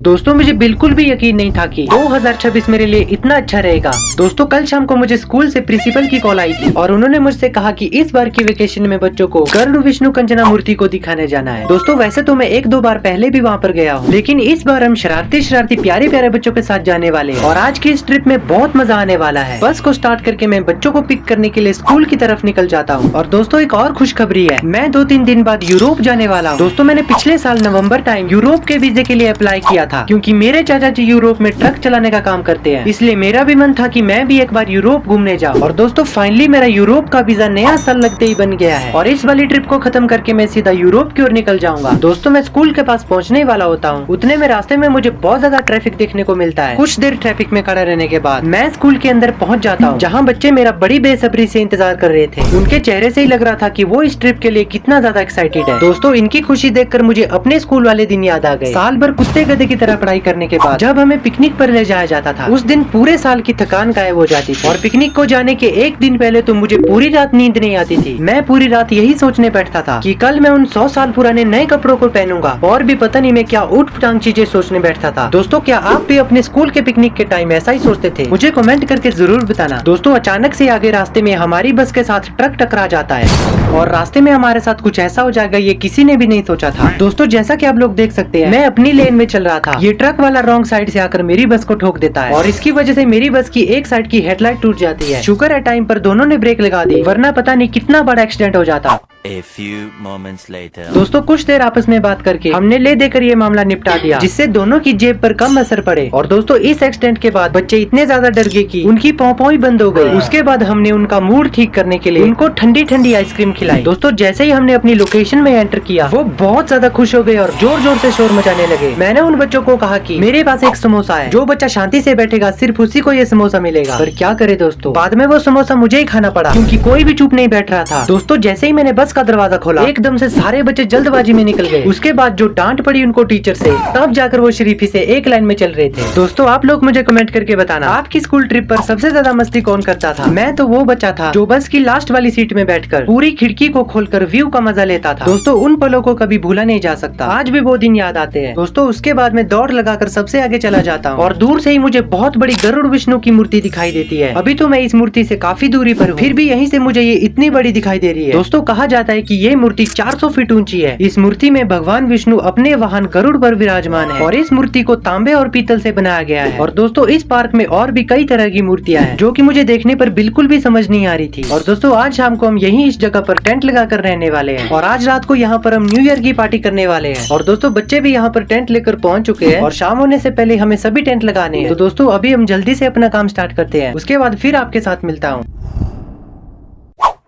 दोस्तों मुझे बिल्कुल भी यकीन नहीं था कि 2026 मेरे लिए इतना अच्छा रहेगा। दोस्तों कल शाम को मुझे स्कूल से प्रिंसिपल की कॉल आई थी और उन्होंने मुझसे कहा कि इस बार की वेकेशन में बच्चों को गरुड़ विष्णु कंचना मूर्ति को दिखाने जाना है। दोस्तों वैसे तो मैं 1-2 बार पहले भी वहाँ पर गया हूँ, लेकिन इस बार हम शरारती प्यारे प्यारे बच्चों के साथ जाने वाले हैं और आज की इस ट्रिप में बहुत मजा आने वाला है। बस को स्टार्ट करके मैं बच्चों को पिक करने के लिए स्कूल की तरफ निकल जाता हूँ। और दोस्तों एक और खुशखबरी है, मैं 2-3 दिन बाद यूरोप जाने वाला हूँ। दोस्तों मैंने पिछले साल नवम्बर टाइम यूरोप के वीजे के लिए अप्लाई किया था, क्योंकि मेरे चाचा जी यूरोप में ट्रक चलाने का काम करते हैं, इसलिए मेरा भी मन था कि मैं भी एक बार यूरोप घूमने जाऊं। और दोस्तों फाइनली मेरा यूरोप का वीजा नया साल लगते ही बन गया है और इस वाली ट्रिप को खत्म करके मैं सीधा यूरोप की ओर निकल जाऊंगा। दोस्तों मैं स्कूल के पास पहुंचने वाला होता हूं, उतने में रास्ते में मुझे बहुत ज्यादा ट्रैफिक देखने को मिलता है। कुछ देर ट्रैफिक में खड़ा रहने के बाद मैं स्कूल के अंदर पहुंच जाता हूं, जहां बच्चे मेरा बड़ी बेसब्री से इंतजार कर रहे थे। उनके चेहरे से ही लग रहा था कि वो इस ट्रिप के लिए कितना ज्यादा एक्साइटेड है। दोस्तों इनकी खुशी देखकर मुझे अपने स्कूल वाले दिन याद आ गए। साल भर कुत्ते गधे की तरह पढ़ाई करने के बाद जब हमें पिकनिक पर ले जाया जाता था, उस दिन पूरे साल की थकान गायब हो जाती थी। और पिकनिक को जाने के एक दिन पहले तो मुझे पूरी रात नींद नहीं आती थी। मैं पूरी रात यही सोचने बैठता था कि कल मैं उन 100 साल पुराने नए कपड़ों को पहनूंगा और भी पता नहीं मैं क्या उठ पटांग चीजें सोचने बैठता था। दोस्तों क्या आप भी अपने स्कूल के पिकनिक के टाइम ऐसा ही सोचते थे? मुझे कमेंट करके जरूर बताना। दोस्तों अचानक से आगे रास्ते में हमारी बस के साथ ट्रक टकरा जाता है और रास्ते में हमारे साथ कुछ ऐसा हो जाएगा ये किसी ने भी नहीं सोचा था। दोस्तों जैसा कि आप लोग देख सकते हैं, मैं अपनी लेन में चल रहा था, ये ट्रक वाला रॉन्ग साइड से आकर मेरी बस को ठोक देता है और इसकी वजह से मेरी बस की एक साइड की हेडलाइट टूट जाती है। शुक्र है टाइम पर दोनों ने ब्रेक लगा दी, वरना पता नहीं कितना बड़ा एक्सीडेंट हो जाता। A few moments later. दोस्तों कुछ देर आपस में बात करके हमने ले देकर ये मामला निपटा दिया, जिससे दोनों की जेब पर कम असर पड़े। और दोस्तों इस एक्सीडेंट के बाद बच्चे इतने ज्यादा डर गए कि उनकी पौ ही बंद हो गई। उसके बाद हमने उनका मूड ठीक करने के लिए उनको ठंडी ठंडी आइसक्रीम खिलाई। दोस्तों जैसे ही हमने अपनी लोकेशन में एंटर किया, वो बहुत ज्यादा खुश हो गए और जोर जोर से शोर मचाने लगे। मैंने उन बच्चों को कहा कि मेरे पास एक समोसा है, जो बच्चा शांति से बैठेगा सिर्फ उसी को ये समोसा मिलेगा। पर क्या करे दोस्तों, बाद में वो समोसा मुझे ही खाना पड़ा, क्योंकि कोई भी चुप नहीं बैठ रहा था। दोस्तों जैसे ही मैंने बस का दरवाजा खोला, एकदम से सारे बच्चे जल्दबाजी में निकल गए। उसके बाद जो डांट पड़ी उनको टीचर से, तब जाकर वो शरीफी से एक लाइन में चल रहे थे। दोस्तों आप लोग मुझे कमेंट करके बताना, आपकी स्कूल ट्रिप पर सबसे ज्यादा मस्ती कौन करता था? मैं तो वो बच्चा था जो बस की लास्ट वाली सीट में बैठकर पूरी खिड़की को खोलकर व्यू का मजा लेता था। दोस्तों उन पलों को कभी भूला नहीं जा सकता, आज भी वो दिन याद आते हैं। दोस्तों उसके बाद मैं दौड़ लगाकर सबसे आगे चला जाता हूँ और दूर से ही मुझे बहुत बड़ी गरुड़ विष्णु की मूर्ति दिखाई देती है। अभी तो मैं इस मूर्ति से काफी दूरी पर हूँ, फिर भी यहीं से मुझे ये इतनी बड़ी दिखाई दे रही है। दोस्तों कहा जाता है कि ये मूर्ति 400 फीट ऊंची है। इस मूर्ति में भगवान विष्णु अपने वाहन गरुड़ पर विराजमान है और इस मूर्ति को तांबे और पीतल से बनाया गया है। और दोस्तों इस पार्क में और भी कई तरह की मूर्तियां हैं, जो कि मुझे देखने पर बिल्कुल भी समझ नहीं आ रही थी। और दोस्तों आज शाम को हम यहीं इस जगह पर टेंट लगा कर रहने वाले हैं और आज रात को यहाँ पर हम न्यू ईयर की पार्टी करने वाले हैं। और दोस्तों बच्चे भी यहाँ पर टेंट लेकर पहुँच चुके हैं और शाम होने से पहले हमें सभी टेंट लगाने हैं। तो दोस्तों अभी हम जल्दी से अपना काम स्टार्ट करते हैं, उसके बाद फिर आपके साथ मिलता हूँ।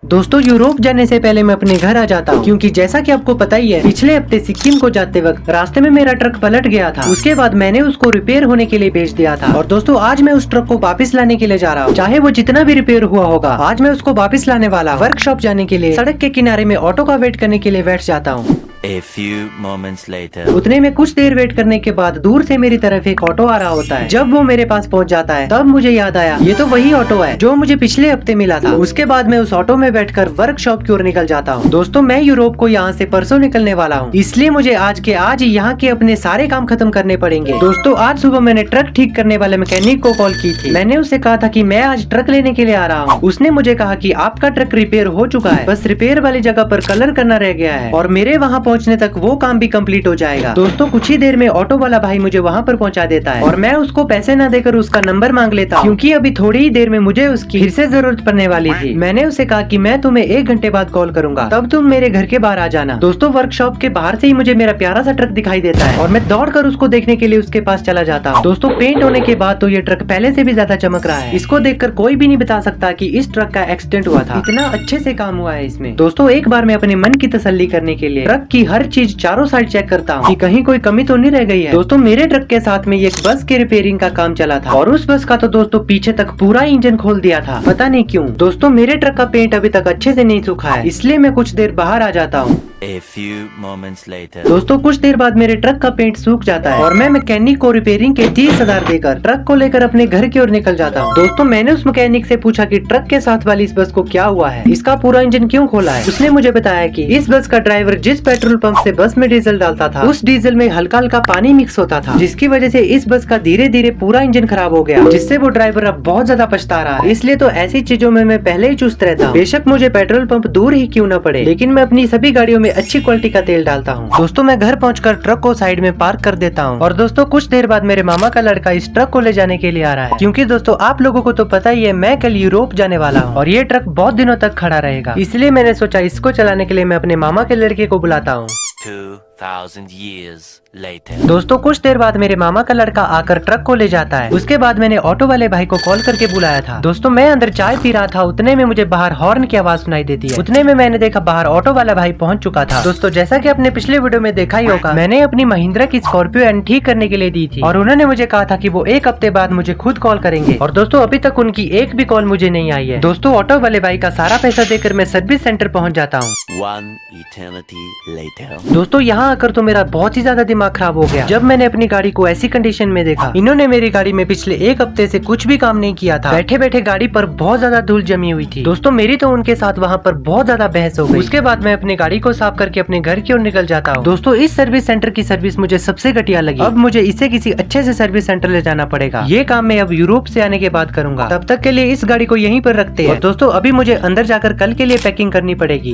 दोस्तों यूरोप जाने से पहले मैं अपने घर आ जाता हूँ, क्योंकि जैसा कि आपको पता ही है, पिछले हफ्ते सिक्किम को जाते वक्त रास्ते में मेरा ट्रक पलट गया था। उसके बाद मैंने उसको रिपेयर होने के लिए भेज दिया था और दोस्तों आज मैं उस ट्रक को वापस लाने के लिए जा रहा हूँ, चाहे वो जितना भी रिपेयर हुआ होगा। आज मैं उसको वापस लाने वाला वर्कशॉप जाने के लिए सड़क के किनारे में ऑटो का वेट करने के लिए बैठ जाता हूँ। A few moments later. उतने में कुछ देर वेट करने के बाद दूर से मेरी तरफ एक ऑटो आ रहा होता है। जब वो मेरे पास पहुंच जाता है, तब मुझे याद आया ये तो वही ऑटो है जो मुझे पिछले हफ्ते मिला था। उसके बाद मैं उस ऑटो में बैठकर वर्कशॉप की ओर निकल जाता हूँ। दोस्तों मैं यूरोप को यहाँ से परसों निकलने वाला हूँ, इसलिए मुझे आज ही यहाँ के अपने सारे काम खत्म करने पड़ेंगे। दोस्तों आज सुबह मैंने ट्रक ठीक करने वाले मैकेनिक को कॉल की थी। मैंने उससे कहा था कि मैं आज ट्रक लेने के लिए आ रहा हूँ। उसने मुझे कहा कि आपका ट्रक रिपेयर हो चुका है, बस रिपेयर वाली जगह पर कलर करना रह गया है और मेरे वहाँ पहुँचने तक वो काम भी कंप्लीट हो जाएगा। दोस्तों कुछ ही देर में ऑटो वाला भाई मुझे वहाँ पर पहुँचा देता है और मैं उसको पैसे न देकर उसका नंबर मांग लेता हूँ, क्योंकि अभी थोड़ी ही देर में मुझे उसकी फिर से जरूरत पड़ने वाली थी। मैंने उसे कहा कि मैं तुम्हें 1 घंटे बाद कॉल करूंगा, तब तुम मेरे घर के बाहर आ जाना। दोस्तों वर्कशॉप के बाहर से ही मुझे मेरा प्यारा सा ट्रक दिखाई देता है और मैं दौड़कर उसको देखने के लिए उसके पास चला जाता हूँ। दोस्तों पेंट होने के बाद तो ये ट्रक पहले से भी ज्यादा चमक रहा है। इसको देखकर कोई भी नहीं बता सकता कि इस ट्रक का एक्सीडेंट हुआ था, इतना अच्छे से काम हुआ है इसमें। दोस्तों एक बार मैं अपने मन की तसल्ली करने के लिए ट्रक की हर चीज चारों साइड चेक करता हूँ कि कहीं कोई कमी तो नहीं रह गई है। दोस्तों मेरे ट्रक के साथ में एक बस के रिपेयरिंग का काम चला था और उस बस का तो दोस्तों पीछे तक पूरा इंजन खोल दिया था, पता नहीं क्यों। दोस्तों मेरे ट्रक का पेंट अभी तक अच्छे से नहीं सूखा है, इसलिए मैं कुछ देर बाहर आ जाता हूँ। A few moments later. दोस्तों कुछ देर बाद मेरे ट्रक का पेंट सूख जाता है और मैं मैकेनिक को रिपेयरिंग के 30,000 देकर ट्रक को लेकर अपने घर की ओर निकल जाता हूँ। दोस्तों मैंने उस मैकेनिक से पूछा कि ट्रक के साथ वाली इस बस को क्या हुआ है, इसका पूरा इंजन क्यों खोला है। उसने मुझे बताया कि इस बस का ड्राइवर जिस पेट्रोल पेट्रोल पंप से बस में डीजल डालता था उस डीजल में हल्का हल्का पानी मिक्स होता था, जिसकी वजह से इस बस का धीरे धीरे पूरा इंजन खराब हो गया, जिससे वो ड्राइवर अब बहुत ज्यादा पछता रहा है। इसलिए तो ऐसी चीजों में मैं पहले ही चुस्त रहता हूँ। बेशक मुझे पेट्रोल पंप दूर ही क्यों न पड़े, लेकिन मैं अपनी सभी गाड़ियों में अच्छी क्वालिटी का तेल डालता हूँ। दोस्तों मैं घर पहुंचकर ट्रक को साइड में पार्क कर देता हूँ और दोस्तों कुछ देर बाद मेरे मामा का लड़का इस ट्रक को ले जाने के लिए आ रहा है, क्योंकि दोस्तों आप लोगों को तो पता ही है मैं कल यूरोप जाने वाला हूँ और ये ट्रक बहुत दिनों तक खड़ा रहेगा, इसलिए मैंने सोचा इसको चलाने के लिए मैं अपने मामा के लड़के को बुलाता हूँ। 2000 years later. दोस्तों कुछ देर बाद मेरे मामा का लड़का आकर ट्रक को ले जाता है। उसके बाद मैंने ऑटो वाले भाई को कॉल करके बुलाया था। दोस्तों मैं अंदर चाय पी रहा था, उतने में मुझे बाहर हॉर्न की आवाज सुनाई देती है। उतने में मैंने देखा बाहर ऑटो वाला भाई पहुंच चुका था। दोस्तों जैसा कि आपने पिछले वीडियो में देखा ही होगा, मैंने अपनी महिंद्रा की स्कॉर्पियो एन ठीक करने के लिए दी थी और उन्होंने मुझे कहा था कि वो एक हफ्ते बाद मुझे खुद कॉल करेंगे और दोस्तों अभी तक उनकी एक भी कॉल मुझे नहीं आई है। दोस्तों ऑटो वाले भाई का सारा पैसा देकर मैं सर्विस सेंटर पहुँच जाता हूँ। One eternity later. दोस्तों यहाँ आकर तो मेरा बहुत ही ज्यादा दिमाग खराब हो गया जब मैंने अपनी गाड़ी को ऐसी कंडीशन में देखा। इन्होंने मेरी गाड़ी में पिछले एक हफ्ते से कुछ भी काम नहीं किया था। बैठे बैठे गाड़ी पर बहुत ज्यादा धूल जमी हुई थी। दोस्तों मेरी तो उनके साथ वहाँ पर बहुत ज्यादा बहस हो गई। उसके बाद मैं अपनी गाड़ी को साफ करके अपने घर की ओर निकल जाता हूँ। दोस्तों इस सर्विस सेंटर की सर्विस मुझे सबसे घटिया लगी। अब मुझे इसे किसी अच्छे से सर्विस सेंटर ले जाना पड़ेगा। ये काम मैं अब यूरोप से आने के बाद करूंगा। तब तक के लिए इस गाड़ी को यहीं पर रखते हैं। दोस्तों अभी मुझे अंदर जाकर कल के लिए पैकिंग करनी पड़ेगी।